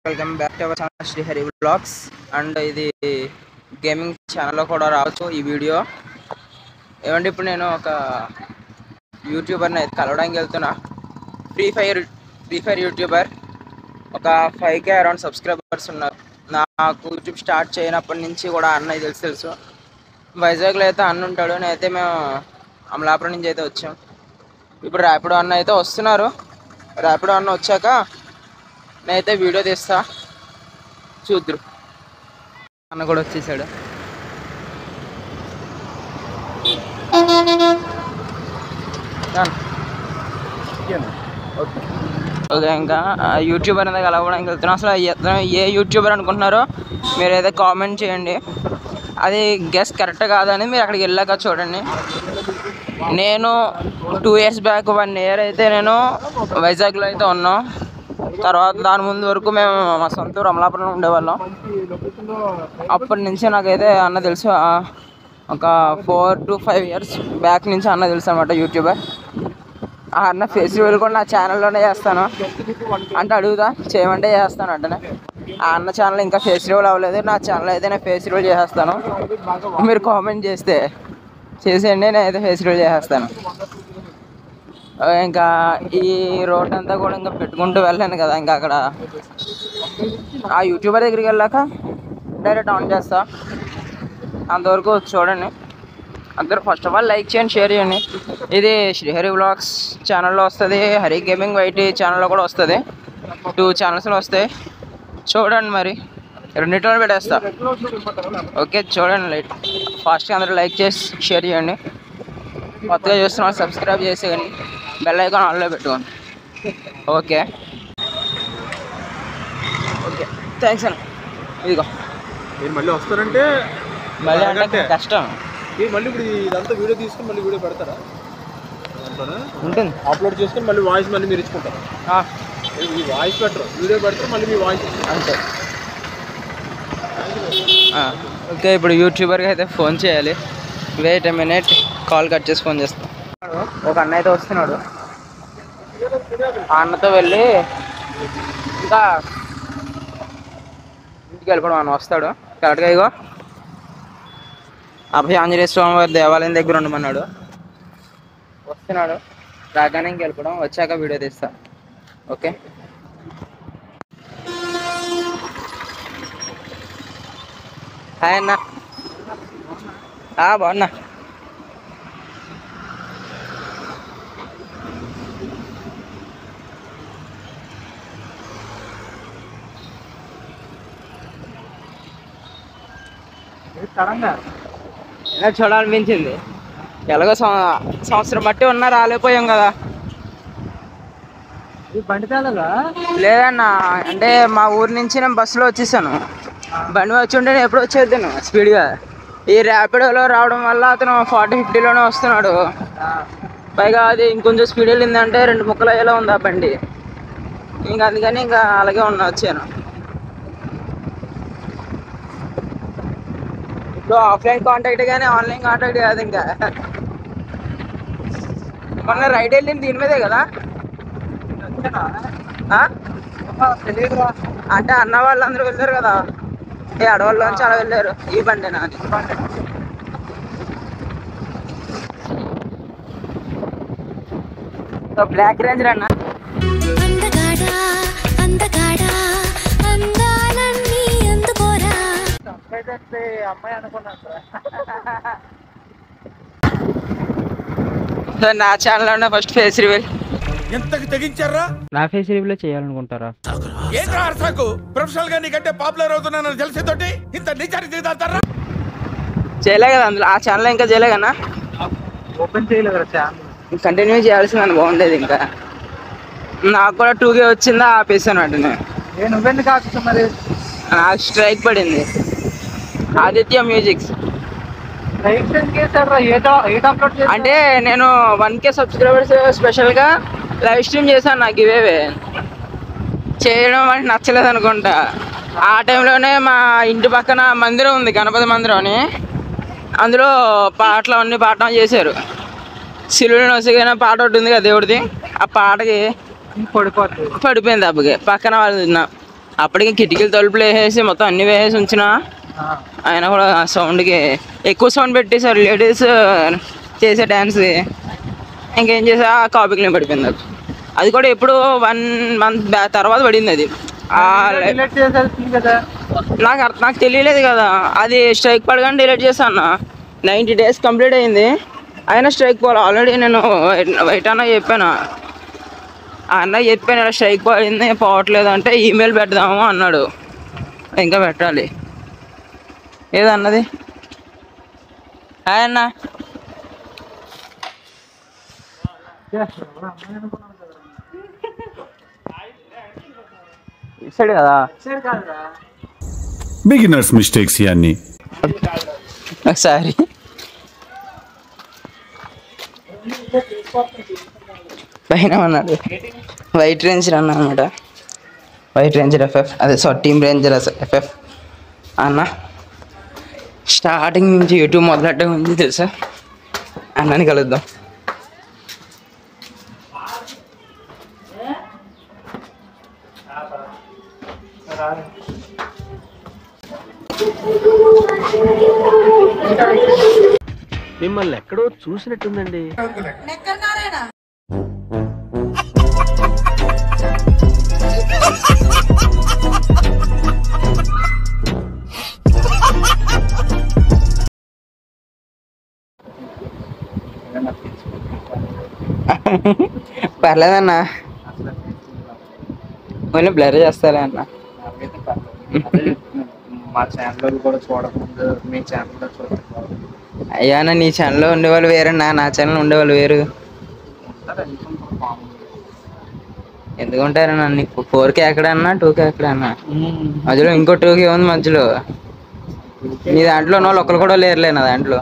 Welcome back to our channel Srihari blogs. And ఇది gaming ఛానల్లో కూడా రావచ్చు ఈ వీడియో. ఏమంటే ఇప్పుడు నేను ఒక యూట్యూబర్ని అయితే కలవడానికి వెళ్తున్నా. Free fire YouTuber. ఒక 5K అరౌండ్ సబ్స్క్రైబర్స్ ఉన్నారు. నాకు యూట్యూబ్ స్టార్ట్ చేయనప్పటి నుంచి కూడా అన్నయ్య తెలుసు. వైజాగ్లో అయితే అన్న ఉంటాడు. నేనైతే మేము అమలాపురం నుంచి అయితే వచ్చాం. ఇప్పుడు ర్యాపిడో అన్న అయితే వస్తున్నారు. ర్యాపిడో అన్న వచ్చాక నేనైతే వీడియో తీస్తా, చూద్దురు. అన్న కూడా వచ్చేసాడు. ఓకే, ఇంకా యూట్యూబర్ అనేది కలవడానికి వెళ్తున్నాం. అసలు ఏ యూట్యూబర్ అనుకుంటున్నారో మీరు అయితే కామెంట్ చేయండి. అది గెస్ కరెక్ట్ కాదని మీరు అక్కడికి వెళ్ళాక చూడండి. నేను 2 years బ్యాక్ 1 year అయితే నేను వైజాగ్లో అయితే ఉన్నాం. తర్వాత దాని ముందు వరకు మేము మా సొంత ఊరు అమలాపురంలో ఉండేవాళ్ళం. అప్పటి నుంచి నాకైతే అన్న తెలుసు. ఒక 4 to 5 years బ్యాక్ నుంచి అన్న తెలుసు అనమాట యూట్యూబర్. ఆ అన్న ఫేస్ రివీల్ కూడా నా ఛానల్లోనే చేస్తాను. అంటే అడుగుదా చేయమంటే చేస్తాను అంటనే. ఆ అన్న ఛానల్ ఇంకా ఫేస్ రివీల్ అవ్వలేదు. నా ఛానల్ అయితే నేను ఫేస్ రివీల్ చేసేస్తాను. మీరు కామెంట్ చేస్తే చేసేయండి, నేనైతే ఫేస్ రివీల్ చేసేస్తాను. ఇంకా ఈ రోడ్ అంతా కూడా ఇంకా పెట్టుకుంటూ వెళ్ళాను కదా. ఇంకా అక్కడ ఆ యూట్యూబర్ దగ్గరికి వెళ్ళాక డైరెక్ట్ ఆన్ చేస్తా. అంతవరకు చూడండి. అందరూ ఫస్ట్ ఆఫ్ ఆల్ లైక్ చేయండి, షేర్ చేయండి. ఇది శ్రీహరి బ్లాగ్స్ ఛానల్లో వస్తుంది, హరి గేమింగ్ వైటీ ఛానల్లో కూడా వస్తుంది. 2 ఛానల్స్లో వస్తాయి. చూడండి, మరి రెండింటిలో పెట్టేస్తా. ఓకే, చూడండి. ఫాస్ట్గా అందరూ లైక్ చేసి షేర్ చేయండి. కొత్తగా చూస్తున్న వాళ్ళు సబ్స్క్రైబ్ చేసేయండి. బెల్ ఐకాన్ ఆన్లో పెట్టుకోండి. ఓకే ఓకే, థ్యాంక్స్ అన్న. ఇదిగో మళ్ళీ వస్తారంటే మళ్ళీ అంటే కష్టం. మళ్ళీ ఇప్పుడు ఇదంతా వీడియో తీసుకుని మళ్ళీ వీడియో పెడతారా? ఉంటుంది, అప్లోడ్ చేసుకుని మళ్ళీ వాయిస్ మళ్ళీ మీరు ఇచ్చుకుంటారు. ఈ వాయిస్ పెట్టరు, వీడియో పెడతారు, మళ్ళీ మీ వాయిస్ అంతే. ఓకే, ఇప్పుడు యూట్యూబర్కి అయితే ఫోన్ చేయాలి. Wait a minute, call cut చేసి ఫోన్ చేస్తాను. ఒక అన్న అయితే వస్తున్నాడు. ఆ అన్నతో వెళ్ళి ఇంకా ఇంటికి వెళ్ళిపోవడం. అన్న వస్తాడు కరెక్ట్గా. ఇగో అభయ ఆంజనేయ స్వామి వారి దేవాలయం దగ్గర ఉండమన్నాడు. వస్తున్నాడు. రాగానే ఇంక వెళ్ళిపోవడం. వచ్చాక వీడియో తీస్తా. ఓకే, హాయ్ అన్న. బాగున్నా. ఇలా చూడాలనిపించింది. ఎలాగో సంవత్సరం బట్టి ఉన్నా రాలేకపోయాం కదా. లేదన్నా, అంటే మా ఊరి నుంచి నేను బస్సులో వచ్చేసాను. బండి వచ్చి ఉంటే నేను ఎప్పుడు వచ్చేద్దాను స్పీడ్గా. ఈ ర్యాపిడోలో రావడం వల్ల అతను 40-50లోనే వస్తున్నాడు. పైగా అది ఇంకొంచెం స్పీడ్ వెళ్ళిందంటే 2 ముక్కలు అయ్యేలా ఉంది ఆ బండి. ఇంకా అందుకని ఇంకా అలాగే వచ్చాను. ఇప్పుడు ఆఫ్లైన్ కాంటాక్ట్ కానీ ఆన్లైన్ కాంటాక్ట్ కాదు. ఇంకా మొన్న రైడ్ వెళ్ళింది దీని మీదే కదా. అంటే అన్న వాళ్ళందరూ వెళ్ళారు కదా, ఈ అడవుల్లోంచి అలా వెళ్ళారు. ఈ బండి నాది. బ్లాక్ రేంజర్ అన్న. అమ్మాయి అనుకున్నాను. నా ఛానల్ ఫస్ట్ ఫేస్ రివీల్ ఎంతకి తెగించారా? నా ఫేస్ రివీల్ చేయాలనుకుంటారా? ఏంట్రా అర్సాకు ప్రొఫెషనల్ గా నీకంటే పాపులర్ అవుతున్నానని తెలిసేతోటి ఇంత నిజానికి దిగుతారా? చేయలే కదా అందులో. ఆ ఛానల్ ఇంకా చేయలే కన్నా. ఓపెన్ చేయలేదు కదా ఛానల్. కంటిన్యూ చేయాల్సిందని బాగుండేది. ఇంకా నాకు కూడా 2K వచ్చిందా ఆపేసాను అంటే. నువ్వెందుకు ఆపేసా మరి? నాకు స్ట్రైక్ పడింది. ఆదిత్య మ్యూజిక్స్ అంటే నేను 1K సబ్స్క్రైబర్స్ స్పెషల్గా లైవ్ స్ట్రీమ్ చేశాను. నాకు ఇవేవే చేయడం అంటే నచ్చలేదు అనుకుంటా. ఆ టైంలోనే మా ఇంటి పక్కన మందిరం ఉంది, గణపతి మందిరం అని. అందులో పాటలు అన్నీ పాడటం చేశారు. శిలువుని నొసగిన పాట ఒకటి ఉంది కదా దేవుడిది. ఆ పాటకి పడిపోయింది దెబ్బకి. పక్కన వాళ్ళు అప్పటికి కిటికీలు తలుపులు వేసేసి మొత్తం అన్ని వేసేసి ఉంచిన ఆయన కూడా సౌండ్కి ఎక్కువ సౌండ్ పెట్టేశారు లేడీస్ చేసే డ్యాన్స్. ఇంకేం చేసా కాపీకి పడిపోయింది అది. అది కూడా ఎప్పుడు 1 month తర్వాత పడింది అది. నాకు తెలియలేదు కదా, అది స్ట్రైక్ పడగానే డిలీట్ చేశాను. 90 days కంప్లీట్ అయింది, అయినా స్ట్రైక్ పోవాలి. ఆల్రెడీ నేను బయట అన్న చెప్పాను, అన్న చెప్పాను ఇలా స్ట్రైక్ పడింది పోవట్లేదు అంటే ఈమెయిల్ పెడదాము అన్నాడు. ఇంకా పెట్టాలి. ఏదన్నది అన్న ఇస్తాడు కదా. బిగినర్స్ మిస్టేక్స్ ఇవన్నీ. ఒకసారి పైన అన్నాడు వైట్ రేంజర్ అన్న అనమాట. వైట్ రేంజర్ ఎఫ్ఎఫ్, అదే టీమ్ రేంజర్ ఎఫ్ఎఫ్ అన్న. స్టార్టింగ్ నుంచి యూట్యూబ్ మొదలెట్టడం ఉంది తెలుసా. అన్నని కలుద్దాం. మిమ్మల్ని ఎక్కడో చూసినట్టుందండి. పర్లేదన్నా, కొంచెం బ్లర్ చేస్తారా అన్న. మా ఛానల్ కూడా చూడకముందు మీ ఛానల్లో చూడకపోవడం. అయ్యా అన్న, నీ ఛానల్లో ఉండేవాళ్ళు వేరన్నా, నా ఛానల్ ఉండేవాళ్ళు వేరు. ఎందుకుంటారన్నా, నీకు 4K ఎక్కడన్నా 2K ఎక్కడన్నా, మధ్యలో ఇంకో 2K ఉంది మధ్యలో. నీ దాంట్లో ఉన్న వాళ్ళు ఒక్కరు కూడా లేరులే నా దాంట్లో.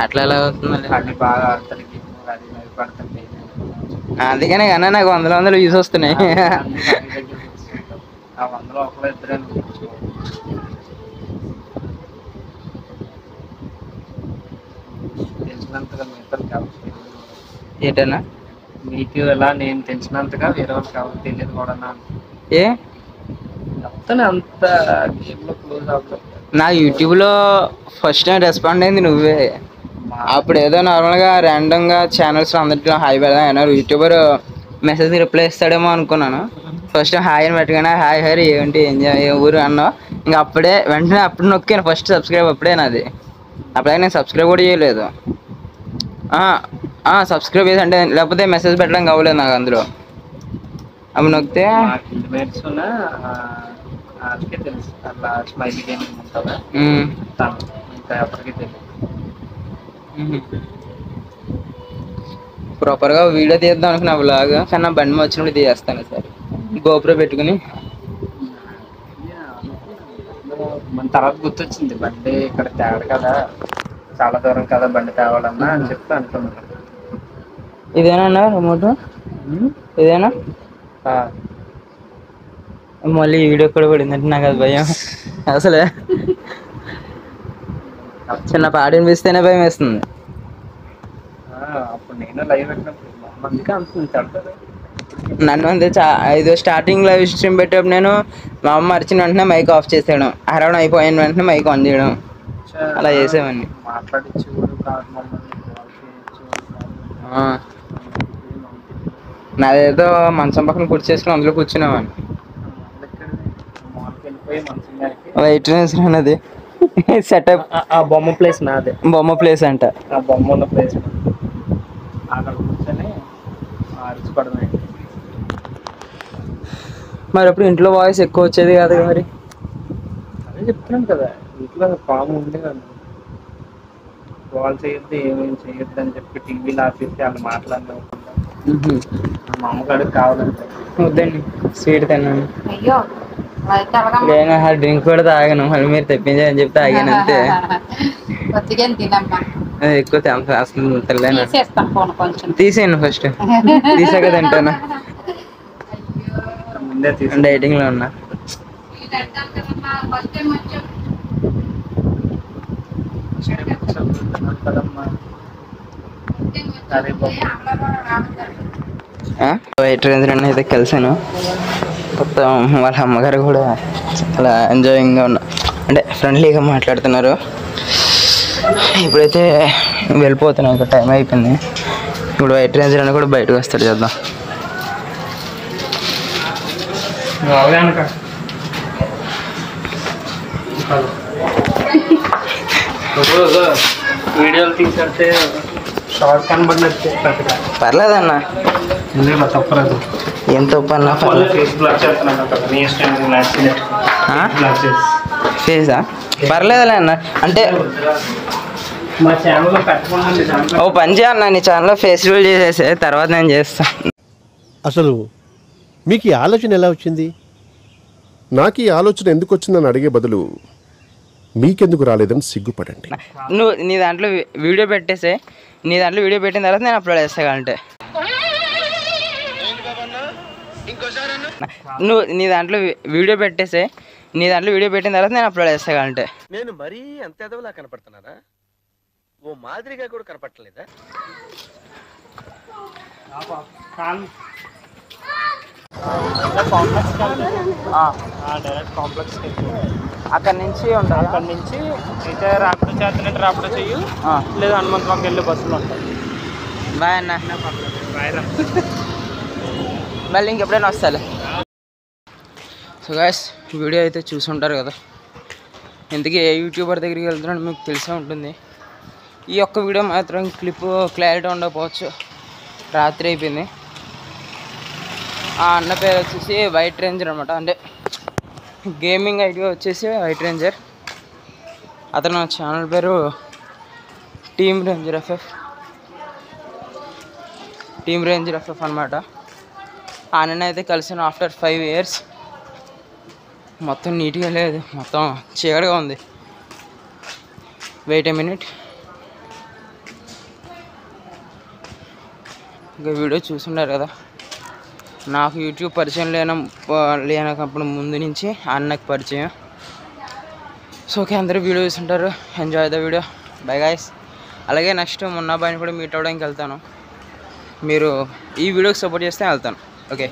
అట్లా ఎలా అవుతుంది? అది బాగా ఆడతానికి అది పడుతుంది. అందుకనే కన్నా నాకు 100 వ్యూస్ వస్తున్నాయి. ఆ 100లో ఒకళ్ళు ఇద్దరే తెలిసినంతగా మిగతాలు కాబట్టి. ఏంటన్నా మీకు ఎలా నేను తెలిసినంతగా వేరే వాళ్ళకి ఎవరు తెలియదు కూడా. ఏ చెప్తాను అంత గేమ్లో క్లోజ్ అవుతుంది. నా యూట్యూబ్లో ఫస్ట్ టైం రెస్పాండ్ అయింది నువ్వే. అప్పుడు ఏదో నార్మల్గా ర్యాండమ్గా ఛానల్స్లో అందరిలో హాయ్ పెడదాం అన్నారు. యూట్యూబర్ మెసేజ్ రిప్లై ఇస్తాడేమో అనుకున్నాను. ఫస్ట్ హాయ్ అని పెట్టగానే హాయ్ హరి ఏంటి ఏ ఊరు అన్నావు. ఇంకా అప్పుడే వెంటనే అప్పుడు నొక్కాను ఫస్ట్ సబ్స్క్రైబ్. అప్పుడే నాది. అప్పుడే నేను సబ్స్క్రైబ్ కూడా చేయలేదు. సబ్స్క్రైబ్ చేసి అంటే లేకపోతే మెసేజ్ పెట్టడం కావలేదు నాకు అందులో. అప్పుడు నొక్కితే వాళ్ళకే తెలుసు అట్లా స్మైలీ గేమింగ్ ఉంటుందా ఇంకా ఎవరికి తెలియదు. ప్రాపర్గా వీడియో తీద్దాం అనుకున్నా వ్లాగ్, కానీ నా బండి వచ్చినప్పుడు తీసేస్తాను సార్ గోప్రో పెట్టుకుని. మన తర్వాత గుర్తొచ్చింది బండి ఇక్కడ తేవడు కదా, చాలా దూరం కదా బండి తేవాలన్నా అని చెప్పి అనుకున్నాను. ఇదేనా రిమోట్? ఇదేనా? మళ్ళీ వీడియో కూడా పడిందంటే నాకు అది భయం అసలే. చిన్న పాట వినిపిస్తేనే భయం వేస్తుంది. అప్పుడు నేను లైవ్ పెట్టినప్పుడు అందుకే అంత నన్ను అంతే ఇది స్టార్టింగ్ లైవ్ స్ట్రీమ్ పెట్టేప్పుడు నేను మా అమ్మ అరిచిన వెంటనే మైక్ ఆఫ్ చేసాను, అరవడం అయిపోయిన వెంటనే మైక్ ఆన్ చేయడం, అలా చేసేవాడిని. నాదేదో మంచం పక్కన కూర్చేసుకుని అందులో కూర్చునేవాడిని. వైట్ రేంజ్ అన్నది సెటప్. ఆ బొమ్మ ప్లేస్ నాదే. బొమ్మ ప్లేస్ అంట. ఆ బొమ్మ ఉన్న ప్లేస్ అక్కడ కూర్చొని అరుచుకోవడమే. మరి అప్పుడు ఇంట్లో వాయిస్ ఎక్కువ వచ్చేది కాదు మరి. అదే చెప్తున్నాను కదా, ఇంట్లో ఫామ్ ఉండేవాళ్ళు కాల్ చేయొద్దు ఏమేమి చేయొద్దు అని చెప్పి టీవీలో ఆపేసి వాళ్ళు మాట్లాడలేకుండా. మా అమ్మగాడికి కావాలంటే వద్దండి స్వీట్ తిన్నాను. నేను డ్రింక్ కూడా తాగాను, మళ్ళీ మీరు తెప్పించారని చెప్పి తాగాను అంతే. ఎక్కువ అసలు తెల్లాను. తీసేయండి ఫస్ట్, తీసాక తింటాను. ముందే డైటింగ్ లో ఉన్నా. వైట్ రేంజర్ అని అయితే కలిసాను. మొత్తం వాళ్ళ అమ్మగారు కూడా చాలా ఎంజాయింగ్గా అంటే ఫ్రెండ్లీగా మాట్లాడుతున్నారు. ఇప్పుడైతే వెళ్ళిపోతున్నాను, ఇంకా టైం అయిపోయింది. ఇప్పుడు వైట్ రేంజర్ అని కూడా బయటకు వస్తాడు, చేద్దాం. వీడియోలు తీసుకెళ్తే షార్ట్ కనబడినట్టు పర్లేదన్న, తప్పలేదు. ఏం తప్పు అన్న? ఫేసా పర్లేదులే అన్న. అంటే మా ఛానల్లో పెట్టకుండా ఓ పని చేయన్న, నీ ఛానల్లో ఫేస్ రివీల్ చేసేసే, తర్వాత నేను చేస్తాను. అసలు మీకు ఈ ఆలోచన ఎలా వచ్చింది? నాకు ఈ ఆలోచన ఎందుకు వచ్చిందని అడిగే బదులు మీకెందుకు రాలేదని సిగ్గుపడండి. నువ్వు నీ దాంట్లో వీడియో పెట్టేసే, నీ దాంట్లో వీడియో పెట్టిన తర్వాత నేను అప్లోడ్ చేస్తా. అంటే నువ్వు నీ దాంట్లో వీడియో పెట్టేసే, నీ దాంట్లో వీడియో పెట్టిన తర్వాత నేను అప్లోడ్ చేస్తా. అంటే నేను మరీ అంత ఎదవలా కనపడుతున్నారా? ఓ మాదిరిగా కూడా కనపడలేదా? డైరెక్ట్ కాంప్లెక్స్ అక్కడి నుంచి ఉంటారు. అక్కడ నుంచి అయితే రాపిడో చేస్తున్నట్టు రాపిడో చెయ్యి, లేదా హనుమంతరావుకి వెళ్ళే బస్సులు ఉంటాయి. బాయ్ అన్న, మళ్ళీ ఇంకెప్పుడైనా వస్తాలే. సో గాయ్స్, వీడియో అయితే చూసుంటారు కదా. ఇంతకీ ఏ యూట్యూబర్ దగ్గరికి వెళ్తున్నాడు మీకు తెలిసే ఉంటుంది. ఈ ఒక్క వీడియో మాత్రం క్లిప్ క్లారిటీ ఉండకపోవచ్చు, రాత్రి అయిపోయింది. ఆ అన్న పేరు వచ్చేసి వైట్ రేంజర్ అనమాట. అంటే గేమింగ్ ఐడియా వచ్చేసి వైట్ రేంజర్. అతను ఛానల్ పేరు టీమ్ రేంజర్ ఎఫ్ఎఫ్ అనమాట. ఆ అన్న అయితే కలిసాను ఆఫ్టర్ 5 years. మొత్తం నీట్గా లేదు, మొత్తం చీకటిగా ఉంది. Wait a minute. ఇంకా వీడియో చూసుంటారు కదా. నాకు యూట్యూబ్ పరిచయం లేనప్పుడు ముందు నుంచి అన్నకు పరిచయం. సో ఓకే, అందరూ వీడియో చూస్తుంటారు. Enjoy the video. By guys. అలాగే నెక్స్ట్ మున్నాబాయిని కూడా మీట్ అవ్వడానికి వెళ్తాను. మీరు ఈ వీడియోకి సపోర్ట్ చేస్తే వెళ్తాను. Okay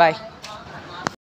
bye.